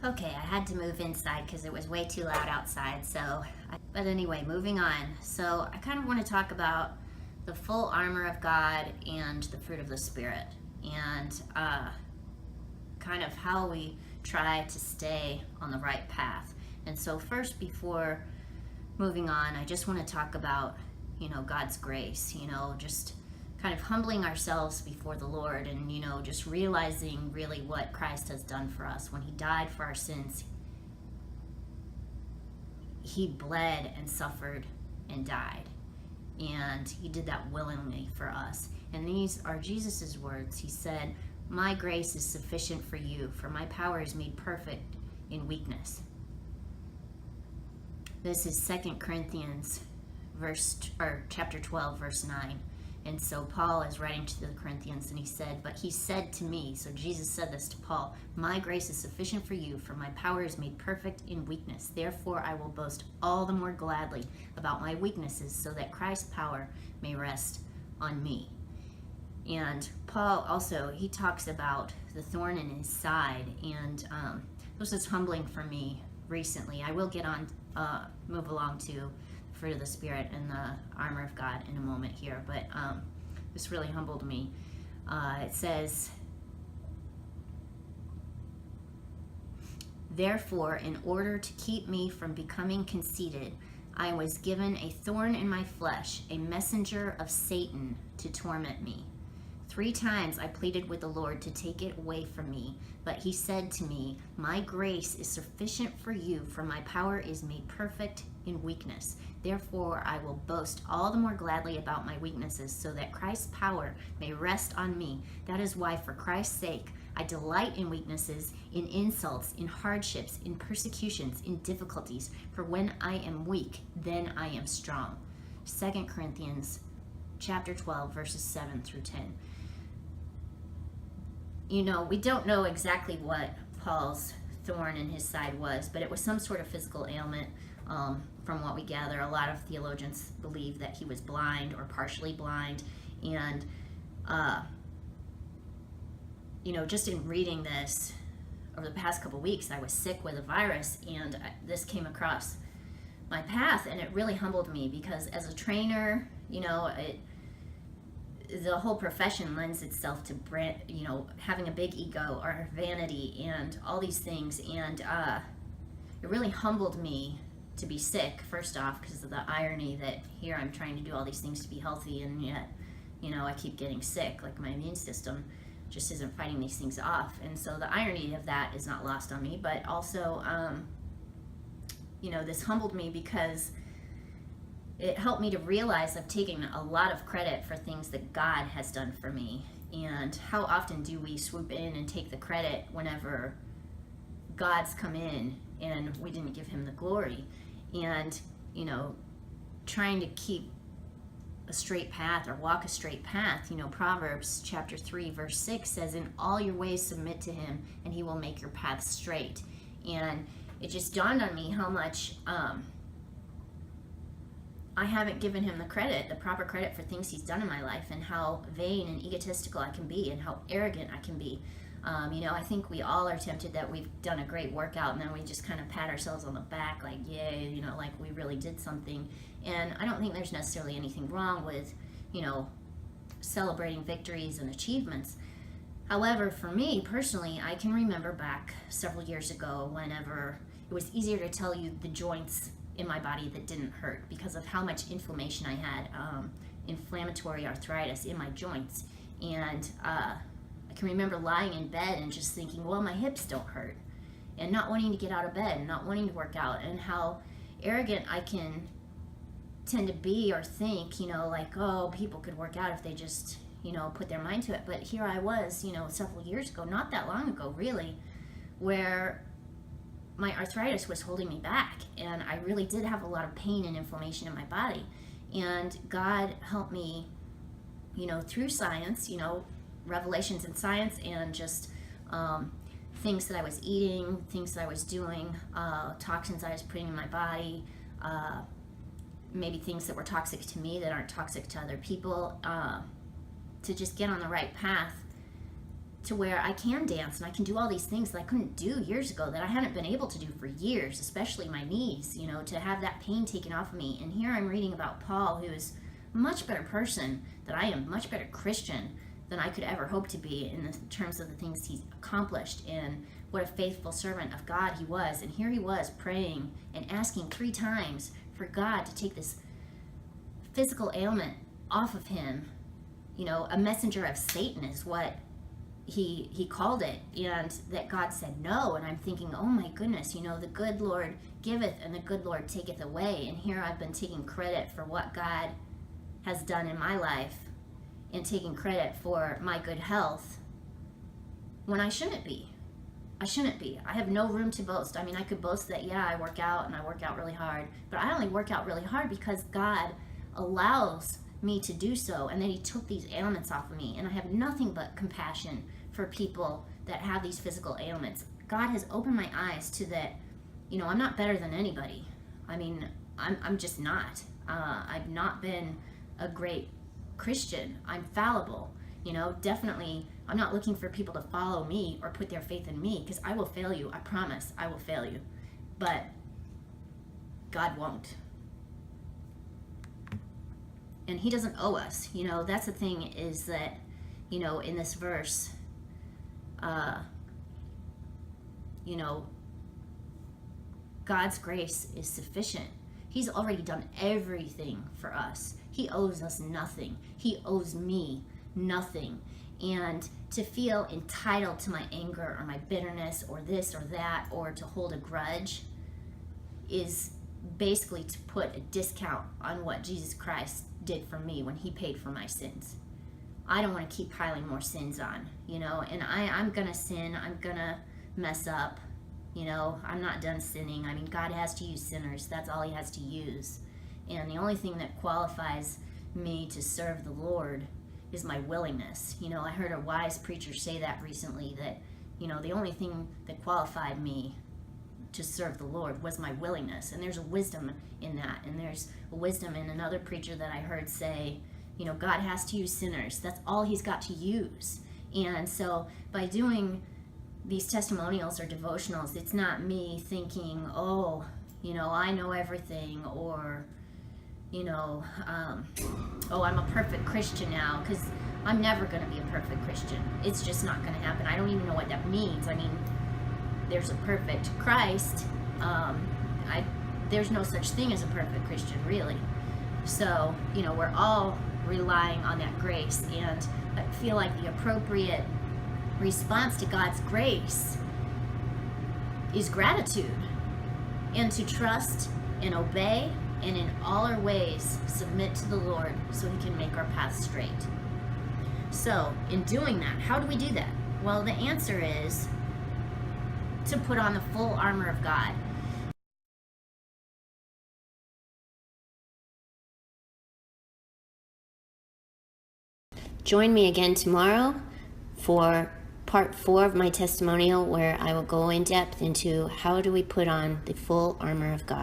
Okay, I had to move inside because it was way too loud outside. But anyway, moving on. So I kind of want to talk about the full armor of God and the fruit of the Spirit, and kind of how we try to stay on the right path. And so first, before moving on, I just want to talk about, God's grace, just kind of humbling ourselves before the Lord, and just realizing really what Christ has done for us. When he died for our sins, he bled and suffered and died, and he did that willingly for us. And these are Jesus's words. He said, "My grace is sufficient for you, for my power is made perfect in weakness." This is 2 Corinthians chapter 12, verse 9. And so Paul is writing to the Corinthians, and he said, "But he said to me," so Jesus said this to Paul, "My grace is sufficient for you, for my power is made perfect in weakness. Therefore I will boast all the more gladly about my weaknesses, so that Christ's power may rest on me." And Paul also, he talks about the thorn in his side, and this is humbling for me recently. I will move along to fruit of the Spirit and the armor of God in a moment here, but this really humbled me. It says, "Therefore, in order to keep me from becoming conceited, I was given a thorn in my flesh, a messenger of Satan to torment me. 3 times I pleaded with the Lord to take it away from me, but he said to me, 'My grace is sufficient for you, for my power is made perfect in weakness. Therefore I will boast all the more gladly about my weaknesses, so that Christ's power may rest on me. That is why, for Christ's sake, I delight in weaknesses, in insults, in hardships, in persecutions, in difficulties. For when I am weak, then I am strong.'" 2 Corinthians chapter 12, verses 7 through 10. We don't know exactly what Paul's thorn in his side was, but it was some sort of physical ailment. From what we gather, a lot of theologians believe that he was blind or partially blind. And, just in reading this over the past couple weeks, I was sick with a virus, and this came across my path, and it really humbled me because as a trainer, the whole profession lends itself to having a big ego or vanity and all these things, and it really humbled me to be sick, first off, because of the irony that here I'm trying to do all these things to be healthy, and yet I keep getting sick. Like, my immune system just isn't fighting these things off. And so the irony of that is not lost on me, but also this humbled me because it helped me to realize I've taken a lot of credit for things that God has done for me. And how often do we swoop in and take the credit whenever God's come in and we didn't give him the glory? And, trying to keep a straight path or walk a straight path, Proverbs chapter 3, verse 6 says, "In all your ways submit to him, and he will make your path straight." And it just dawned on me how much I haven't given him the proper credit for things he's done in my life, and how vain and egotistical I can be, and how arrogant I can be. I think we all are tempted that we've done a great workout and then we just kind of pat ourselves on the back like, yay, like we really did something. And I don't think there's necessarily anything wrong with, celebrating victories and achievements. However, for me personally, I can remember back several years ago whenever it was easier to tell you the joints in my body that didn't hurt because of how much inflammation I had, inflammatory arthritis in my joints. And I can remember lying in bed and just thinking, well, my hips don't hurt, and not wanting to get out of bed and not wanting to work out, and how arrogant I can tend to be or think, like, oh, people could work out if they just, put their mind to it. But here I was, several years ago, not that long ago really, where my arthritis was holding me back, and I really did have a lot of pain and inflammation in my body. And God helped me, through science, revelations in science, and just things that I was eating, things that I was doing, toxins I was putting in my body, maybe things that were toxic to me that aren't toxic to other people, to just get on the right path to where I can dance and I can do all these things that I couldn't do years ago, that I hadn't been able to do for years, especially my knees, you know, to have that pain taken off of me. And here I'm reading about Paul, who is a much better person than I am, much better Christian than I could ever hope to be in the terms of the things he's accomplished, and what a faithful servant of God he was. And here he was praying and asking 3 times for God to take this physical ailment off of him. You know, a messenger of Satan is what he called it, and that God said no. And I'm thinking, oh my goodness, you know, the good Lord giveth and the good Lord taketh away. And here I've been taking credit for what God has done in my life and taking credit for my good health when I shouldn't be. I have no room to boast. I mean, I could boast that, yeah, I work out and I work out really hard, but I only work out really hard because God allows me to do so, and that he took these ailments off of me. And I have nothing but compassion for people that have these physical ailments. God has opened my eyes to that, you know, I'm not better than anybody. I mean, I'm just not. I've not been a great Christian. I'm fallible, you know. Definitely, I'm not looking for people to follow me or put their faith in me, because I will fail you. I promise I will fail you. But God won't. And he doesn't owe us, you know. That's the thing, is that, you know, in this verse, you know, God's grace is sufficient. He's already done everything for us. He owes us nothing. He owes me nothing. And to feel entitled to my anger or my bitterness or this or that, or to hold a grudge, is basically to put a discount on what Jesus Christ did for me when he paid for my sins. I don't want to keep piling more sins on, you know, and I'm gonna sin, I'm gonna mess up, you know. I'm not done sinning. I mean, God has to use sinners. That's all he has to use. And the only thing that qualifies me to serve the Lord is my willingness. You know, I heard a wise preacher say that recently, that, you know, the only thing that qualified me to serve the Lord was my willingness. And there's a wisdom in that. And there's a wisdom in another preacher that I heard say, you know, God has to use sinners. That's all he's got to use. And so by doing these testimonials or devotionals, it's not me thinking, oh, you know, I know everything, or, you know, oh, I'm a perfect Christian now, because I'm never going to be a perfect Christian. It's just not going to happen. I don't even know what that means. I mean, there's a perfect Christ. There's no such thing as a perfect Christian, really. So, you know, we're all relying on that grace, and I feel like the appropriate response to God's grace is gratitude, and to trust and obey, and in all our ways submit to the Lord so he can make our path straight. So in doing that, how do we do that? Well, the answer is to put on the full armor of God. Join me again tomorrow for part 4 of my testimonial, where I will go in depth into how do we put on the full armor of God.